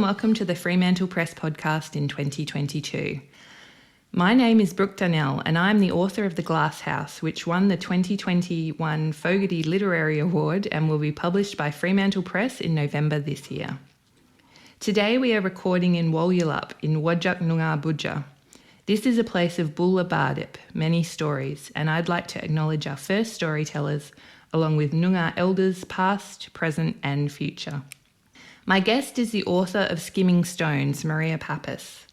and welcome to the Fremantle Press podcast in 2022. My name is Brooke Dunnell and I'm the author of The Glass House, which won the 2021 Fogarty Literary Award and will be published by Fremantle Press in November this year. Today we are recording in Wolyulup in Wajak Noongar Budja. This is a place of Bulla Bardip, many stories, and I'd like to acknowledge our first storytellers, along with Noongar elders past, present and future. My guest is the author of Skimming Stones, Maria Pappas.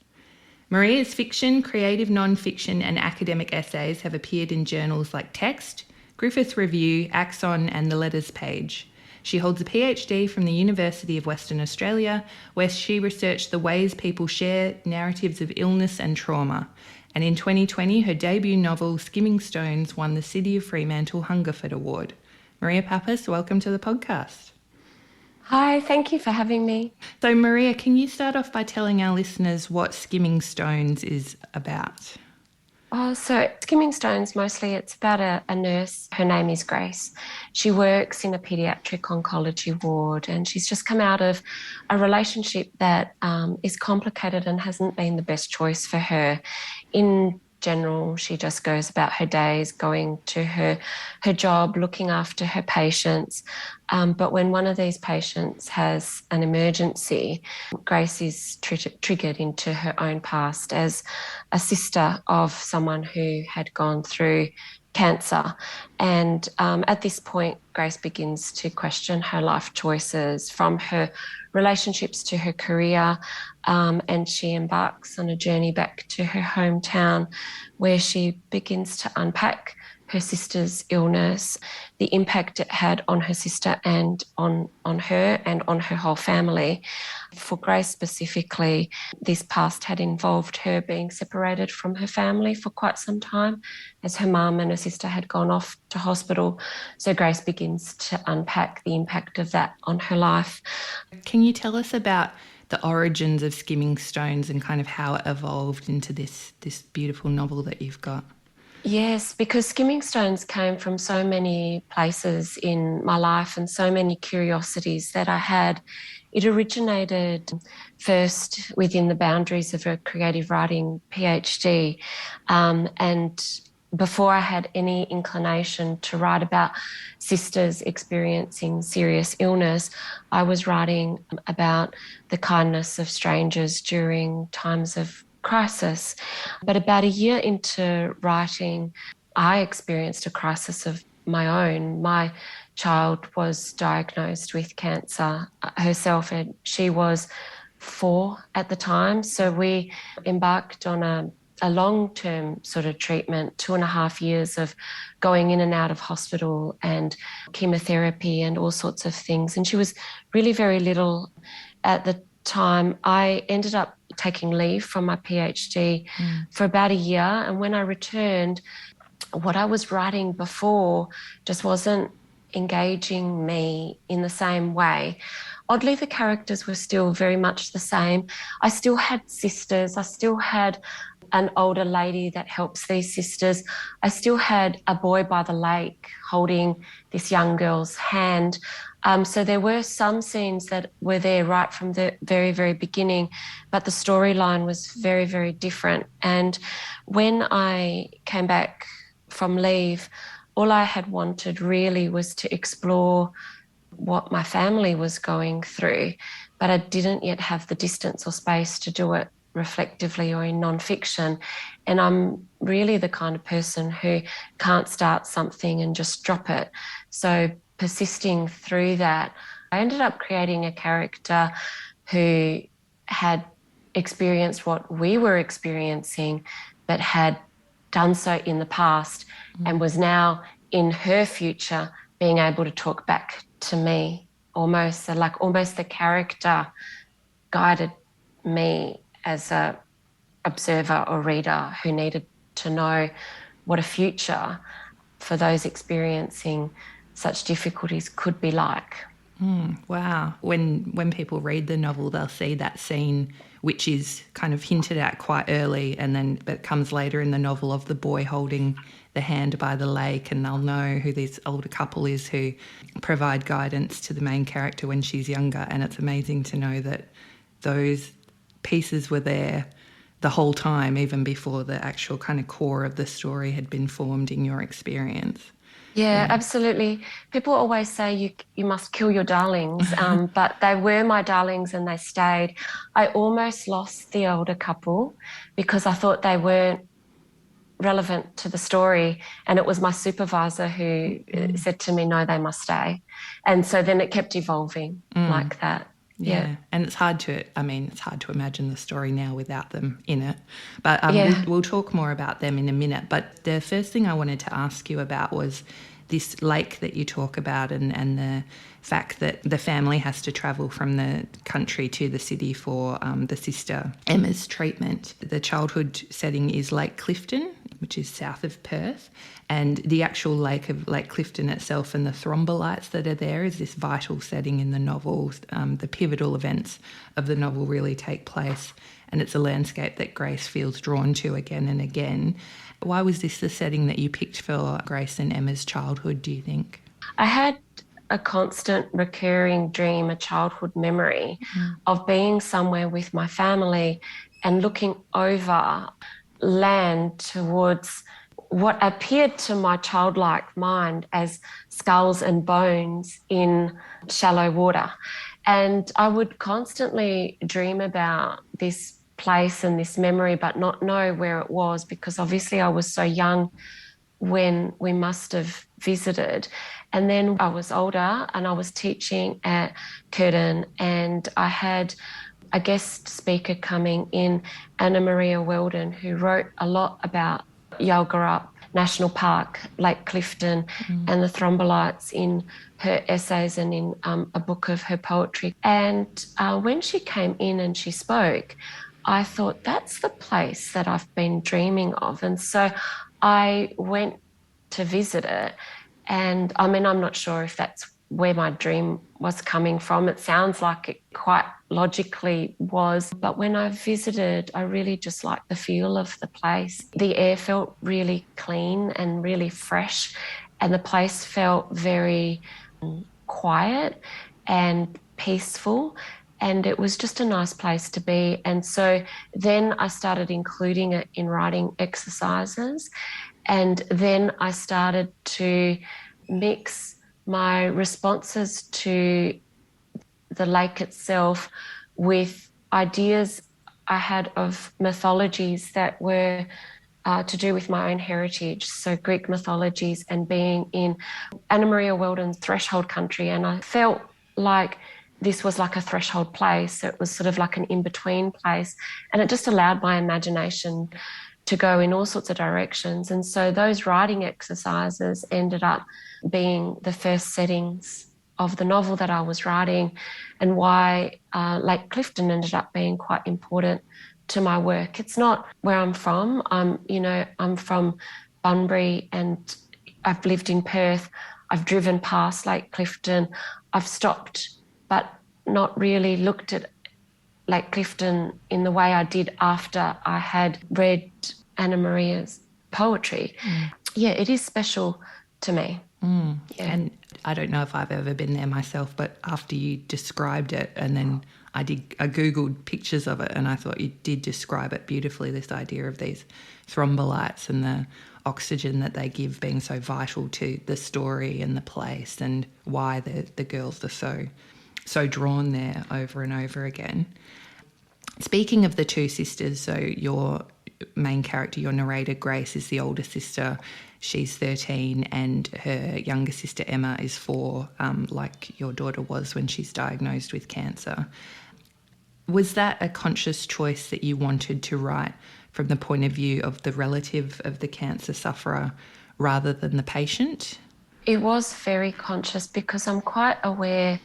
Maria's fiction, creative non-fiction and academic essays have appeared in journals like Text, Griffith Review, Axon and The Letters Page. She holds a PhD from the University of Western Australia, where she researched the ways people share narratives of illness and trauma. And in 2020, her debut novel, Skimming Stones, won the City of Fremantle Hungerford Award. Maria Pappas, welcome to the podcast. Hi, thank you for having me. So Maria, can you start off by telling our listeners what Skimming Stones is about? So Skimming Stones, mostly it's about a nurse. Her name is Grace. She works in a paediatric oncology ward and she's just come out of a relationship that is complicated and hasn't been the best choice for her. In general, she just goes about her days, going to her job, looking after her patients. But when one of these patients has an emergency, Grace is triggered into her own past as a sister of someone who had gone through cancer. And at this point, Grace begins to question her life choices, from her relationships to her career, and she embarks on a journey back to her hometown where she begins to unpack her sister's illness, the impact it had on her sister and on her and on her whole family. For Grace specifically, this past had involved her being separated from her family for quite some time, as her mum and her sister had gone off to hospital. So Grace begins to unpack the impact of that on her life. Can you tell us about the origins of Skimming Stones and kind of how it evolved into this beautiful novel that you've got? Yes, because Skimming Stones came from so many places in my life and so many curiosities that I had. It originated first within the boundaries of a creative writing PhD, and before I had any inclination to write about sisters experiencing serious illness, I was writing about the kindness of strangers during times of crisis. But about a year into writing, I experienced a crisis of my own. My child was diagnosed with cancer herself, and she was 4 at the time. So we embarked on a long-term sort of treatment, 2.5 years of going in and out of hospital and chemotherapy and all sorts of things. And she was really very little at the time. I ended up taking leave from my PhD for about a year. And when I returned, what I was writing before just wasn't engaging me in the same way. Oddly, the characters were still very much the same. I still had sisters. I still had an older lady that helps these sisters. I still had a boy by the lake holding this young girl's hand. So there were some scenes that were there right from the very, very beginning, but the storyline was very, very different. And when I came back from leave, all I had wanted really was to explore what my family was going through, but I didn't yet have the distance or space to do it reflectively or in non-fiction. And I'm really the kind of person who can't start something and just drop it. So persisting through that, I ended up creating a character who had experienced what we were experiencing, but had done so in the past and was now in her future being able to talk back to me almost. So like almost the character guided me as a observer or reader who needed to know what a future for those experiencing such difficulties could be like. Wow. When people read the novel, they'll see that scene, which is kind of hinted at quite early, but it comes later in the novel, of the boy holding the hand by the lake, and they'll know who this older couple is who provide guidance to the main character when she's younger. And it's amazing to know that those pieces were there the whole time, even before the actual kind of core of the story had been formed in your experience. Yeah, absolutely. People always say you must kill your darlings, but they were my darlings and they stayed. I almost lost the older couple because I thought they weren't relevant to the story, and it was my supervisor who said to me, no, they must stay. And so then it kept evolving like that. Yeah. And it's hard to imagine the story now without them in it. But we'll talk more about them in a minute. But the first thing I wanted to ask you about was this lake that you talk about, and the fact that the family has to travel from the country to the city for the sister Emma's treatment. The childhood setting is Lake Clifton, which is south of Perth, and the actual lake of Lake Clifton itself and the thrombolites that are there is this vital setting in the novel. The pivotal events of the novel really take place, and it's a landscape that Grace feels drawn to again and again. Why was this the setting that you picked for Grace and Emma's childhood, do you think? I had a constant recurring dream, a childhood memory of being somewhere with my family and looking over land towards what appeared to my childlike mind as skulls and bones in shallow water. And I would constantly dream about this place and this memory, but not know where it was, because obviously I was so young when we must have visited. And then I was older and I was teaching at Curtin, and I had a guest speaker coming in, Anna Maria Weldon, who wrote a lot about Yalgarup National Park, Lake Clifton, and the thrombolites in her essays and in a book of her poetry. And when she came in and she spoke, I thought, that's the place that I've been dreaming of. And so I went to visit it. And I mean, I'm not sure if that's where my dream was coming from. It sounds like it quite logically was. But when I visited, I really just liked the feel of the place. The air felt really clean and really fresh, and the place felt very quiet and peaceful. And it was just a nice place to be. And so then I started including it in writing exercises. And then I started to mix my responses to the lake itself with ideas I had of mythologies that were to do with my own heritage. So Greek mythologies and being in Anna Maria Weldon's threshold country. And I felt like this was like a threshold place. It was sort of like an in-between place. And it just allowed my imagination to go in all sorts of directions. And so those writing exercises ended up being the first settings of the novel that I was writing, and why Lake Clifton ended up being quite important to my work. It's not where I'm from. I'm from Bunbury and I've lived in Perth. I've driven past Lake Clifton. I've stopped but not really looked at Lake Clifton in the way I did after I had read Anna Maria's poetry. Yeah, it is special to me. Yeah. And I don't know if I've ever been there myself, but after you described it, and then I Googled pictures of it, and I thought you did describe it beautifully, this idea of these thrombolites and the oxygen that they give being so vital to the story and the place, and why the girls are so drawn there over and over again. Speaking of the two sisters, so your main character, your narrator, Grace, is the older sister. She's 13 and her younger sister, Emma, is 4, like your daughter was when she's diagnosed with cancer. Was that a conscious choice that you wanted to write from the point of view of the relative of the cancer sufferer rather than the patient? It was very conscious because I'm quite aware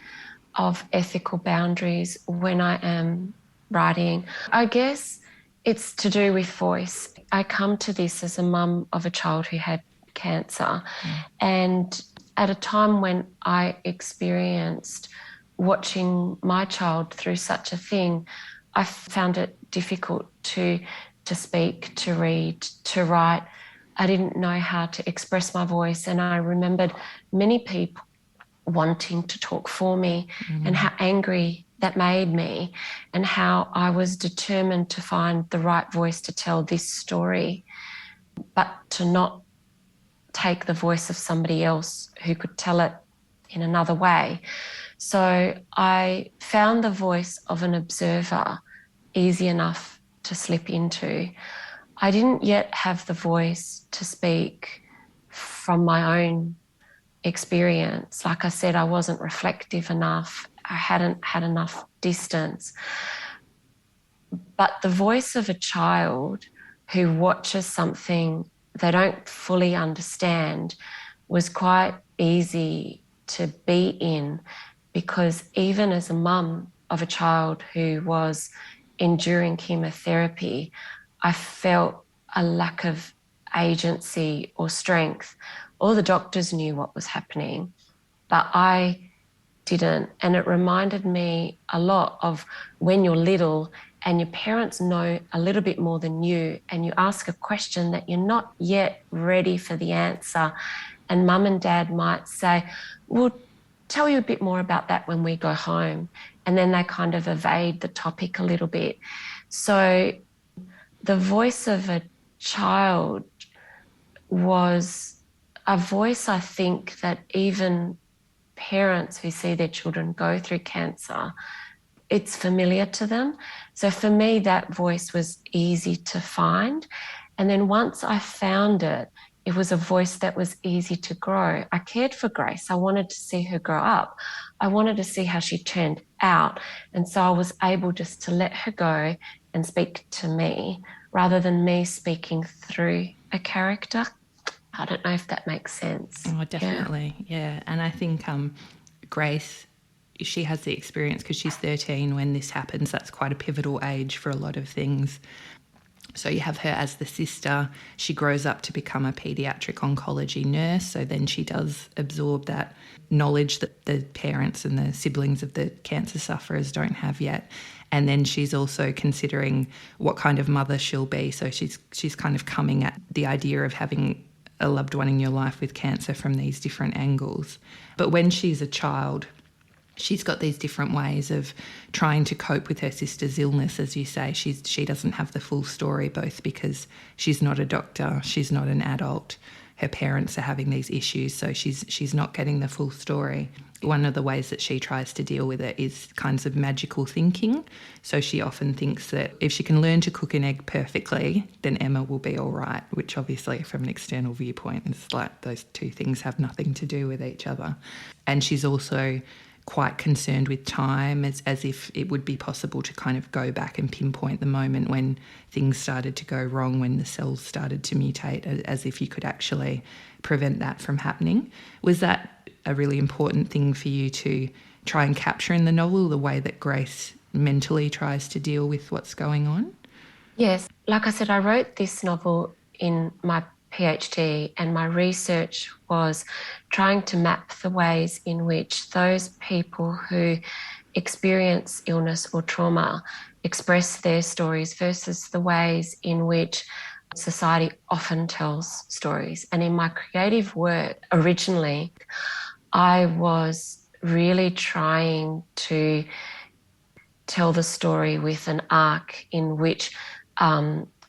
of ethical boundaries when I am writing. I guess it's to do with voice. I come to this as a mum of a child who had cancer, and at a time when I experienced watching my child through such a thing, I found it difficult to speak, to read, to write. I didn't know how to express my voice, and I remembered many people wanting to talk for me and how angry that made me, and how I was determined to find the right voice to tell this story, but to not take the voice of somebody else who could tell it in another way. So I found the voice of an observer easy enough to slip into. I didn't yet have the voice to speak from my own experience. Like I said, I wasn't reflective enough. I hadn't had enough distance. But the voice of a child who watches something they don't fully understand was quite easy to be in, because even as a mum of a child who was enduring chemotherapy, I felt a lack of agency or strength. All the doctors knew what was happening, but I didn't. And it reminded me a lot of when you're little and your parents know a little bit more than you, and you ask a question that you're not yet ready for the answer, and mum and dad might say, we'll tell you a bit more about that when we go home. And then they kind of evade the topic a little bit. So the voice of a child was a voice, I think, that even parents who see their children go through cancer, it's familiar to them. So for me, that voice was easy to find. And then once I found it, it was a voice that was easy to grow. I cared for Grace. I wanted to see her grow up. I wanted to see how she turned out. And so I was able just to let her go and speak to me rather than me speaking through a character. I don't know if that makes sense. Oh, definitely. Yeah. And I think Grace, she has the experience because she's 13 when this happens. That's quite a pivotal age for a lot of things. So you have her as the sister. She grows up to become a paediatric oncology nurse. So then she does absorb that knowledge that the parents and the siblings of the cancer sufferers don't have yet. And then she's also considering what kind of mother she'll be. So she's kind of coming at the idea of having a loved one in your life with cancer from these different angles. But when she's a child, she's got these different ways of trying to cope with her sister's illness. As you say, she doesn't have the full story, both because she's not a doctor, she's not an adult, her parents are having these issues, so she's not getting the full story. One of the ways that she tries to deal with it is kinds of magical thinking. So she often thinks that if she can learn to cook an egg perfectly, then Emma will be all right, which obviously from an external viewpoint is like those two things have nothing to do with each other. And she's also quite concerned with time, as if it would be possible to kind of go back and pinpoint the moment when things started to go wrong, when the cells started to mutate, as if you could actually prevent that from happening. Was that a really important thing for you to try and capture in the novel, the way that Grace mentally tries to deal with what's going on? Yes. Like I said, I wrote this novel in my PhD, and my research was trying to map the ways in which those people who experience illness or trauma express their stories versus the ways in which society often tells stories. And in my creative work originally, I was really trying to tell the story with an arc in which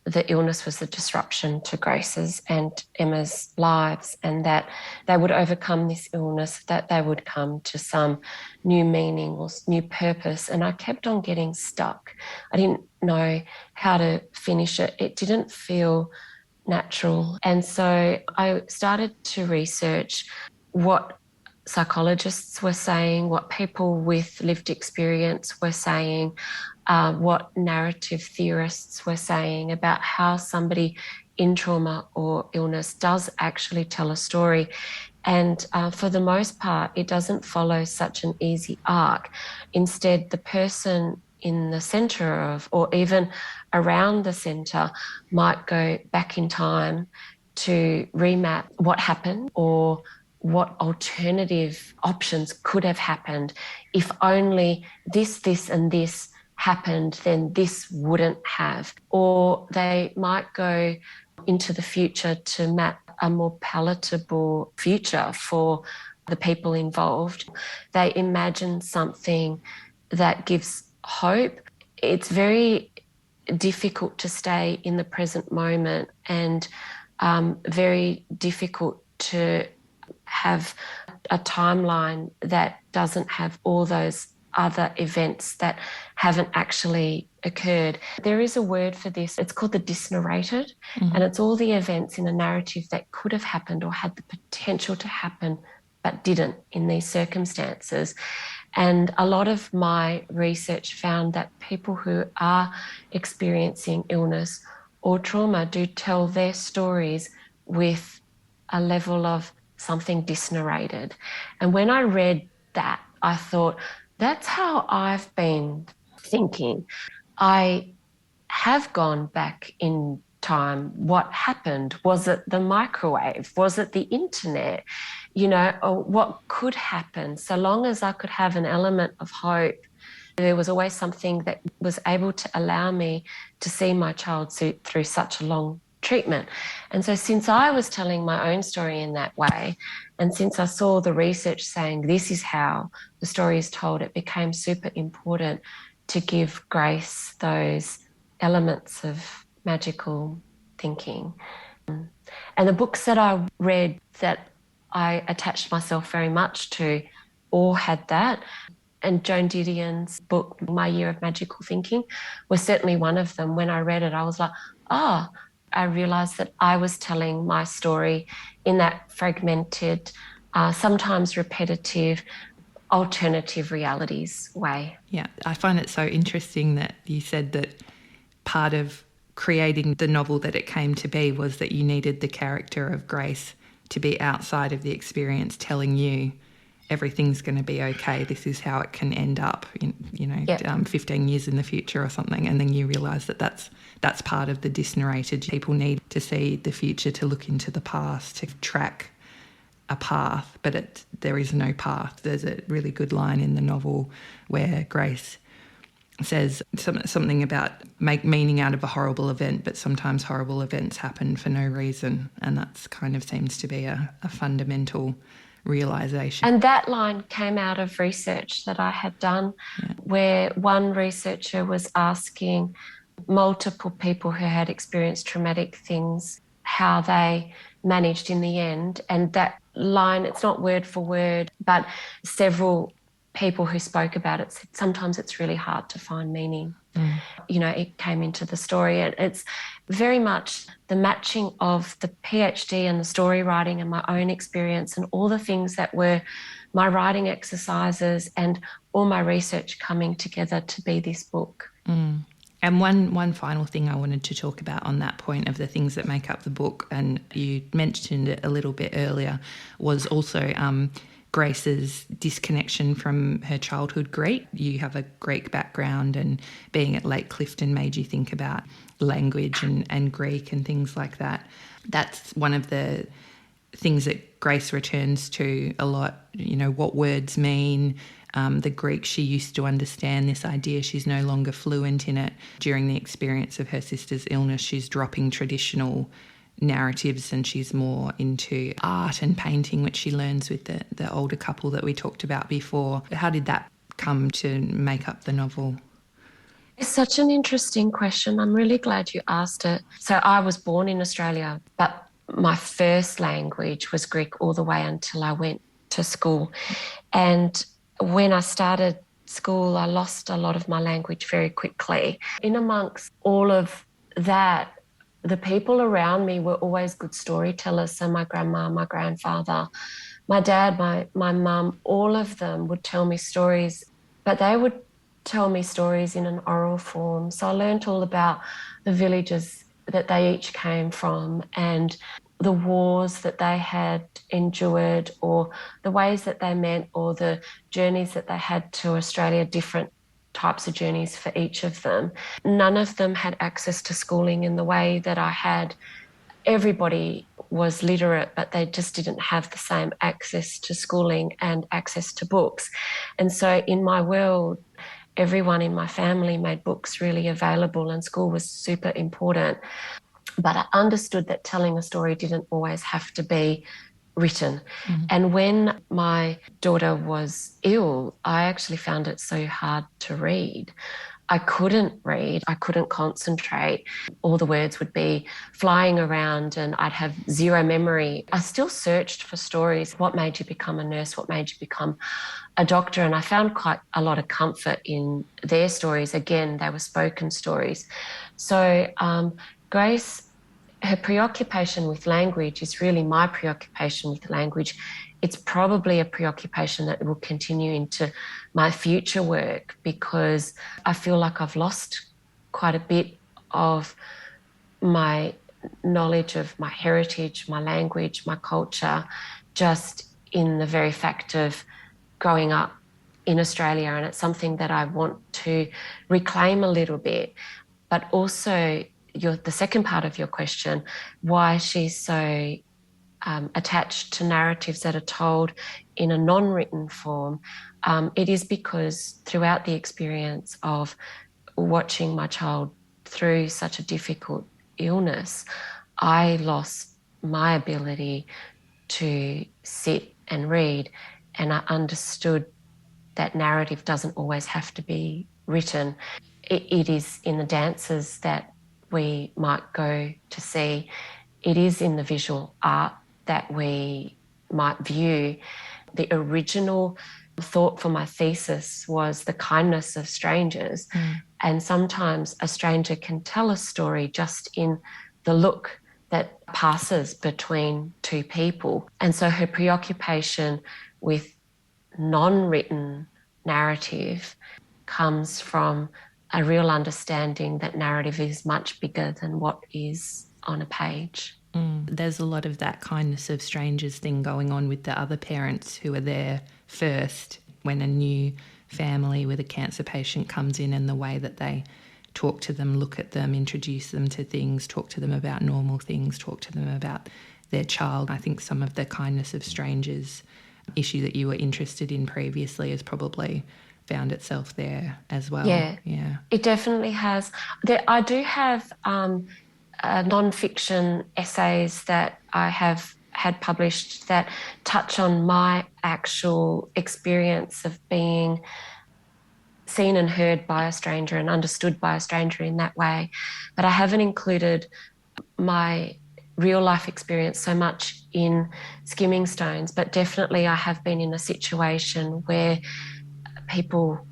the illness was a disruption to Grace's and Emma's lives, and that they would overcome this illness, that they would come to some new meaning or new purpose. And I kept on getting stuck. I didn't know how to finish it. It didn't feel natural. And so I started to research what psychologists were saying, what people with lived experience were saying, what narrative theorists were saying about how somebody in trauma or illness does actually tell a story. And for the most part, it doesn't follow such an easy arc. Instead, the person in the centre of, or even around the centre, might go back in time to remap what happened or what alternative options could have happened. If only this, and this happened, then this wouldn't have. Or they might go into the future to map a more palatable future for the people involved. They imagine something that gives hope. It's very difficult to stay in the present moment and very difficult to have a timeline that doesn't have all those other events that haven't actually occurred. There is a word for this. It's called the dis-narrated, and it's all the events in a narrative that could have happened or had the potential to happen but didn't in these circumstances. And a lot of my research found that people who are experiencing illness or trauma do tell their stories with a level of something dis-narrated. And when I read that, I thought, that's how I've been thinking. I have gone back in time. What happened? Was it the microwave? Was it the internet? Or what could happen? So long as I could have an element of hope, there was always something that was able to allow me to see my child through such a long treatment. And so since I was telling my own story in that way, and since I saw the research saying this is how the story is told, it became super important to give Grace those elements of magical thinking. And the books that I read that I attached myself very much to all had that. And Joan Didion's book, My Year of Magical Thinking, was certainly one of them. When I read it, I was like, I realised that I was telling my story in that fragmented, sometimes repetitive, alternative realities way. Yeah, I find it so interesting that you said that part of creating the novel that it came to be was that you needed the character of Grace to be outside of the experience telling you everything's going to be okay, this is how it can end up, 15 years in the future or something. And then you realise that that's part of the dis-narrated. People need to see the future to look into the past, to track a path, but there is no path. There's a really good line in the novel where Grace says something about make meaning out of a horrible event, but sometimes horrible events happen for no reason. And that's kind of seems to be a fundamental realisation. And that line came out of research that I had done, where one researcher was asking multiple people who had experienced traumatic things how they managed in the end. And that line, it's not word for word, but several people who spoke about it said sometimes it's really hard to find meaning. It came into the story, and it's very much the matching of the PhD and the story writing and my own experience and all the things that were my writing exercises and all my research coming together to be this book. And one final thing I wanted to talk about on that point of the things that make up the book, and you mentioned it a little bit earlier, was also Grace's disconnection from her childhood Greek. You have a Greek background, and being at Lake Clifton made you think about language and Greek and things like that. That's one of the things that Grace returns to a lot, what words mean. The Greek she used to understand, this idea she's no longer fluent in it. During the experience of her sister's illness, she's dropping traditional narratives and she's more into art and painting, which she learns with the older couple that we talked about before. How did that come to make up the novel? It's such an interesting question. I'm really glad you asked it. So I was born in Australia, but my first language was Greek all the way until I went to school. And when I started school, I lost a lot of my language very quickly. In amongst all of that, the people around me were always good storytellers. So my grandma, my grandfather, my dad, my mum, all of them would tell me stories, but they would tell me stories in an oral form. So I learned all about the villages that they each came from and the wars that they had endured, or the ways that they met, or the journeys that they had to Australia, different types of journeys for each of them. None of them had access to schooling in the way that I had. Everybody was literate, but they just didn't have the same access to schooling and access to books. And so in my world, everyone in my family made books really available, and school was super important. But I understood that telling a story didn't always have to be written. And when my daughter was ill, I actually found it so hard to read. I couldn't read, I couldn't concentrate. All the words would be flying around and I'd have zero memory. I still searched for stories. What made you become a nurse? What made you become a doctor? And I found quite a lot of comfort in their stories. Again, they were spoken stories. So Grace, her preoccupation with language is really my preoccupation with language. It's probably a preoccupation that will continue into my future work, because I feel like I've lost quite a bit of my knowledge of my heritage, my language, my culture, just in the very fact of growing up in Australia. And it's something that I want to reclaim a little bit. But also, the second part of your question, why she's so attached to narratives that are told in a non-written form, it is because throughout the experience of watching my child through such a difficult illness, I lost my ability to sit and read, and I understood that narrative doesn't always have to be written. It is in the dances that we might go to see. It is in the visual art that we might view. The original thought for my thesis was the kindness of strangers. And sometimes a stranger can tell a story just in the look that passes between two people. And so her preoccupation with non-written narrative comes from a real understanding that narrative is much bigger than what is on a page. There's a lot of that kindness of strangers thing going on with the other parents who are there first when a new family with a cancer patient comes in, and the way that they talk to them, look at them, introduce them to things, talk to them about normal things, talk to them about their child. I think some of the kindness of strangers issue that you were interested in previously has probably found itself there as well. Yeah. It definitely has. I do have non-fiction essays that I have had published that touch on my actual experience of being seen and heard by a stranger and understood by a stranger in that way. But I haven't included my real life experience so much in Skimming Stones, but definitely I have been in a situation where people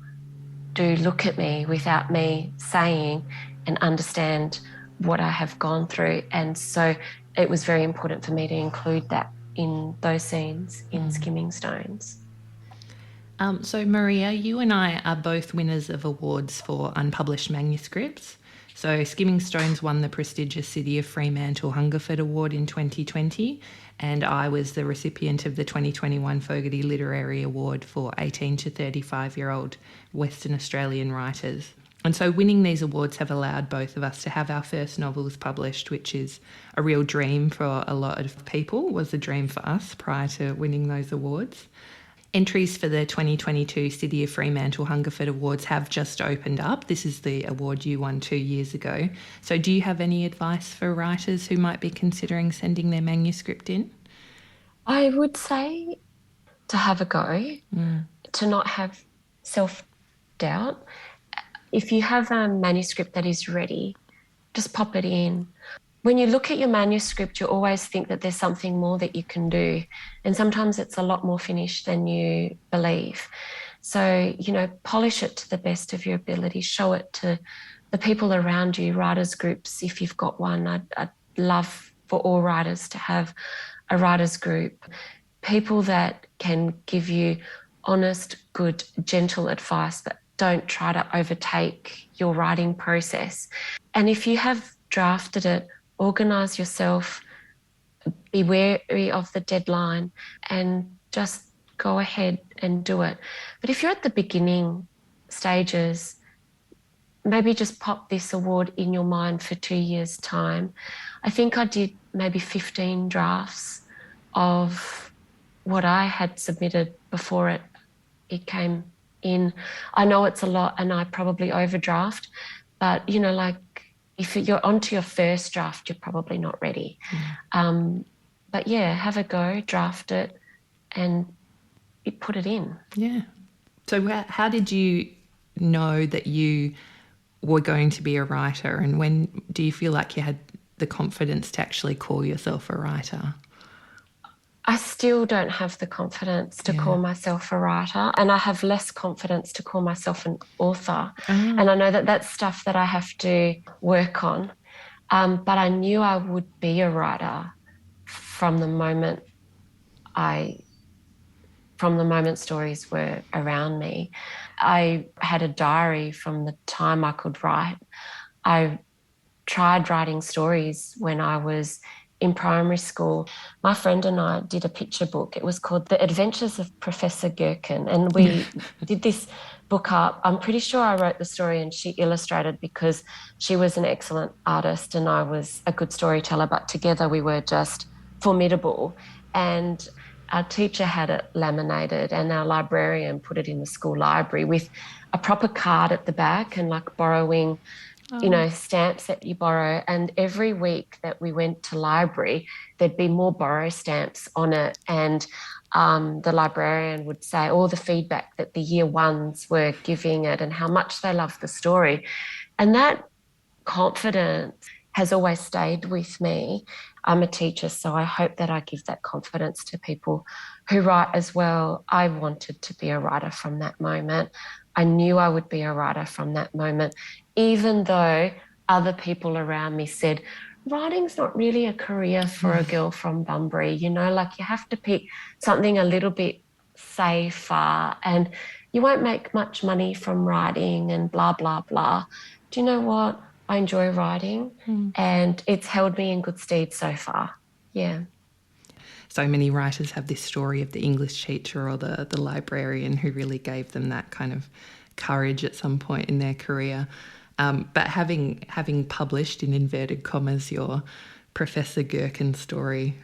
do look at me without me saying and understand what I have gone through. And so it was very important for me to include that in those scenes in Skimming Stones. So Maria, you and I are both winners of awards for unpublished manuscripts. So Skimming Stones won the prestigious City of Fremantle Hungerford Award in 2020, and I was the recipient of the 2021 Fogarty Literary Award for 18 to 35-year-old Western Australian writers. And so winning these awards have allowed both of us to have our first novels published, which is a real dream for a lot of people, was a dream for us prior to winning those awards. Entries for the 2022 City of Fremantle Hungerford Awards have just opened up. This is the award you won 2 years ago. So do you have any advice for writers who might be considering sending their manuscript in? I would say to have a go, to not have self-doubt. If you have a manuscript that is ready, just pop it in. When you look at your manuscript, you always think that there's something more that you can do. And sometimes it's a lot more finished than you believe. So, polish it to the best of your ability. Show it to the people around you, writers' groups, if you've got one. I'd love for all writers to have a writers' group. People that can give you honest, good, gentle advice, but don't try to overtake your writing process. And if you have drafted it, organise yourself, be wary of the deadline, and just go ahead and do it. But if you're at the beginning stages, maybe just pop this award in your mind for 2 years' time. I think I did maybe 15 drafts of what I had submitted before it came in. I know it's a lot and I probably overdraft, but, if you're onto your first draft, you're probably not ready. But yeah, have a go, draft it, and put it in. Yeah. So how did you know that you were going to be a writer, and when do you feel like you had the confidence to actually call yourself a writer? I still don't have the confidence to call myself a writer, and I have less confidence to call myself an author. Oh. And I know that that's stuff that I have to work on. But I knew I would be a writer from the moment stories were around me. I had a diary from the time I could write. I tried writing stories when I was in primary school. My friend and I did a picture book. It was called The Adventures of Professor Gherkin, and we did this book up. I'm pretty sure I wrote the story and she illustrated, because she was an excellent artist and I was a good storyteller, but together we were just formidable. And our teacher had it laminated and our librarian put it in the school library with a proper card at the back, and like borrowing stamps that you borrow. And every week that we went to library, there'd be more borrow stamps on it. And the librarian would say all the feedback that the year ones were giving it and how much they loved the story. And that confidence has always stayed with me. I'm a teacher, so I hope that I give that confidence to people who write as well. I wanted to be a writer from that moment. I knew I would be a writer from that moment, even though other people around me said, writing's not really a career for a girl from Bunbury, like you have to pick something a little bit safer and you won't make much money from writing and blah, blah, blah. Do you know what? I enjoy writing and it's held me in good stead so far. Yeah. So many writers have this story of the English teacher or the librarian who really gave them that kind of courage at some point in their career. But having published, in inverted commas, your Professor Gherkin story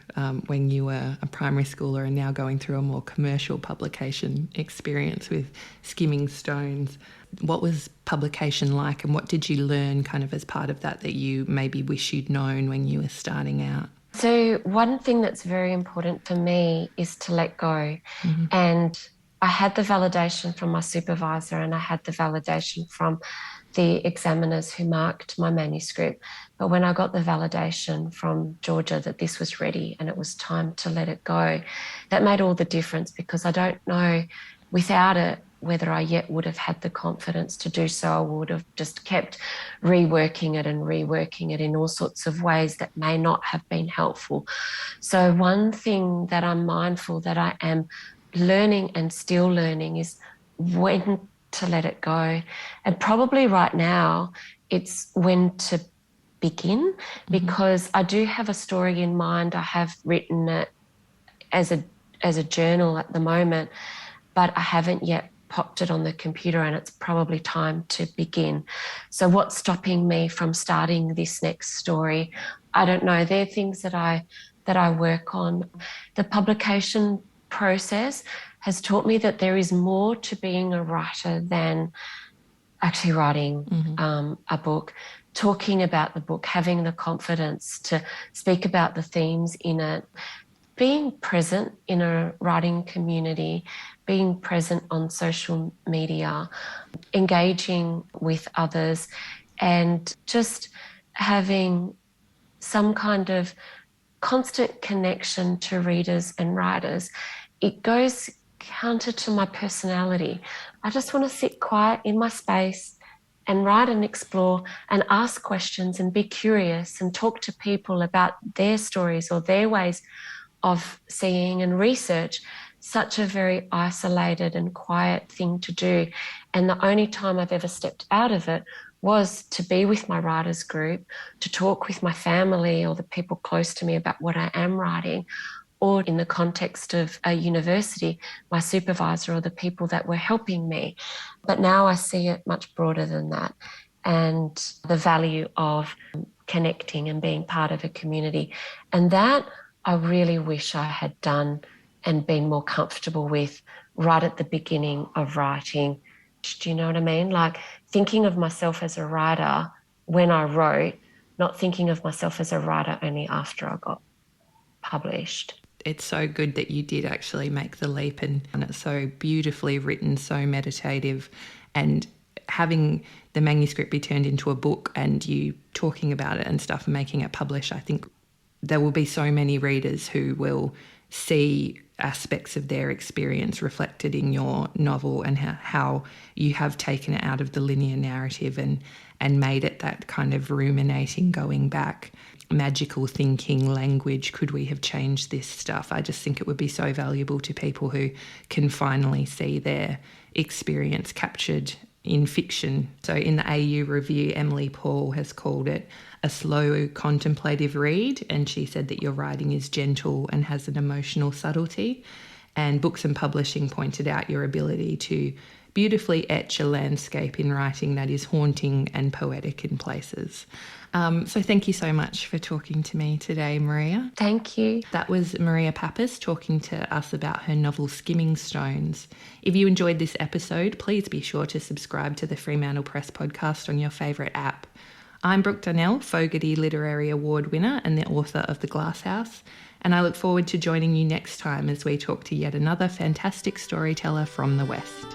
when you were a primary schooler and now going through a more commercial publication experience with Skimming Stones, what was publication like, and what did you learn kind of as part of that you maybe wish you'd known when you were starting out? So one thing that's very important for me is to let go. And I had the validation from my supervisor and I had the validation from the examiners who marked my manuscript. But when I got the validation from Georgia that this was ready and it was time to let it go, that made all the difference, because I don't know without it whether I yet would have had the confidence to do so. I would have just kept reworking it in all sorts of ways that may not have been helpful. So one thing that I'm mindful that I am learning and still learning is when to let it go. And probably right now it's when to begin, because I do have a story in mind. I have written it as a journal at the moment, but I haven't yet popped it on the computer, and it's probably time to begin. So what's stopping me from starting this next story? I don't know. They're things that I work on. The publication process has taught me that there is more to being a writer than actually writing a book, talking about the book, having the confidence to speak about the themes in it, being present in a writing community, being present on social media, engaging with others, and just having some kind of constant connection to readers and writers. It goes counter to my personality. I just want to sit quiet in my space and write and explore and ask questions and be curious and talk to people about their stories or their ways of seeing, and research. Such a very isolated and quiet thing to do. And the only time I've ever stepped out of it was to be with my writers group, to talk with my family or the people close to me about what I am writing, or in the context of a university, my supervisor or the people that were helping me. But now I see it much broader than that, and the value of connecting and being part of a community. And that I really wish I had done and been more comfortable with right at the beginning of writing. Do you know what I mean? Like thinking of myself as a writer when I wrote, not thinking of myself as a writer only after I got published. It's so good that you did actually make the leap, and it's so beautifully written, so meditative, and having the manuscript be turned into a book and you talking about it and stuff and making it published, I think there will be so many readers who will see aspects of their experience reflected in your novel, and how you have taken it out of the linear narrative and made it that kind of ruminating, going back, magical thinking language. Could we have changed this stuff? I just think it would be so valuable to people who can finally see their experience captured in fiction. So in the AU review, Emily Paul has called it a slow contemplative read, and she said that your writing is gentle and has an emotional subtlety. And Books and Publishing pointed out your ability to beautifully etch a landscape in writing that is haunting and poetic in places. So thank you so much for talking to me today, Maria. Thank you. That was Maria Pappas talking to us about her novel Skimming Stones. If you enjoyed this episode, please be sure to subscribe to the Fremantle Press podcast on your favourite app. I'm Brooke Dunnell, Fogarty Literary Award winner and the author of The Glass House, and I look forward to joining you next time as we talk to yet another fantastic storyteller from the West.